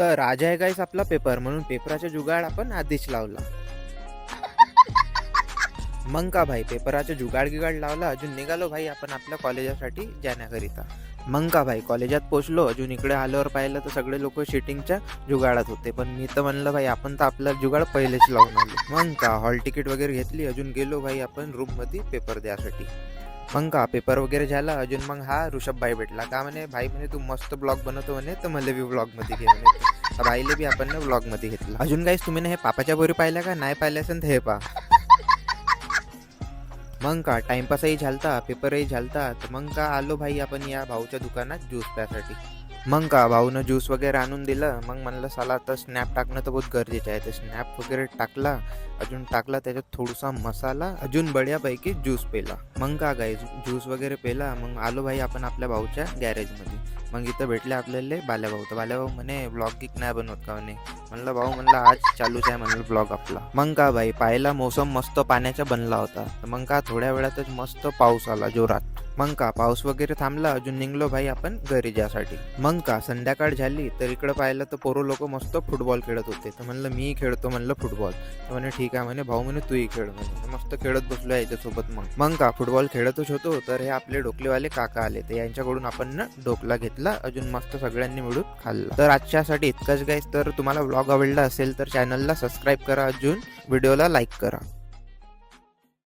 तर आज आहे गाईस आपला पेपर, म्हणून पेपराचा जुगाड आपण आधीच लावला. मग का भाई पेपराचा जुगाड गिगाड लावला, अजून निघालो भाई आपण आपल्या कॉलेजासाठी जाण्याकरिता. मग का भाई कॉलेजात पोचलो, अजून इकडे आल्यावर पाहिलं तर सगळे लोक शिटिंगच्या जुगाडात होते, पण मी तर म्हणलं भाई आपण तर आपला जुगाड पहिलेच लावून आलो. मग का हॉल तिकीट वगैरे घेतली, अजून गेलो भाई आपण रूममध्ये पेपर द्यासाठी. मग का पेपर वगैरे झाला, अजून मग हा ऋषभ भाई भेटला. का म्हणे भाई म्हणे तू मस्त ब्लॉग बनवतो म्हणे, तर मला बी ब्लॉग मध्ये घे म्हणे. तर भाईले बी आपण ब्लॉग मध्ये घेतला. अजून गाईस तुम्ही हे पापाच्या बोरी पाहिल्या का? नाही पाहिल्या असेल तर हे पहा. मग का टाइमपासही झालता, पेपरही झालता. तर मग का आलो भाई आपण या भाऊच्या दुकानात ज्यूस प्यासाठी. मग का भाऊनं ज्यूस वगैरे आणून दिलं. मग म्हणलं साला आता स्नॅप टाकणं तर बहुत गरजेचं आहे. तर स्नॅप वगैरे टाकला, अजून टाकला त्याच्यात थोडासा मसाला, अजून बढियापैकी ज्यूस पेला. मग का गाईज ज्यूस वगैरे पेला. मग आलो भाई आपण आपल्या भाऊच्या गॅरेजमध्ये. मग इथं भेटले आपल्याला बाल्याभाऊ. तर बाल्याभाऊ म्हणे ब्लॉग गिक नाही बनवत का म्हणे. म्हणलं भाऊ म्हणलं आज चालूच आहे म्हणलं ब्लॉग आपला. मग का भाई पाहायला मोसम मस्त पाण्याचा बनला होता. तर मग का थोड्या वेळातच मस्त पाऊस आला जोरात. मग का पाऊस वगैरे थांबला, अजून निघलो भाई आपण घरी जासाठी. मग का संध्याकाळ झाली, तर इकडं पाहिलं तर पोरं लोक मस्त फुटबॉल खेळत होते. तर म्हणलं मी खेळतो म्हणलं फुटबॉल. तर म्हणे ठीक आहे म्हणे भाऊ म्हणे तूही खेळ म्हणे. मस्त खेळत बसलो याच्यासोबत. मग का फुटबॉल खेळतच होतो, तर हे आपले डोकलेवाले काका आले. तर यांच्याकडून आपण ना ढोकला घेतला, अजून मस्त सगळ्यांनी मिळून खाल्ला. तर आजच्यासाठी इतकंच गाईस. तर तुम्हाला ब्लॉग आवडला असेल तर चॅनलला सबस्क्राईब करा, अजून व्हिडिओला लाईक करा.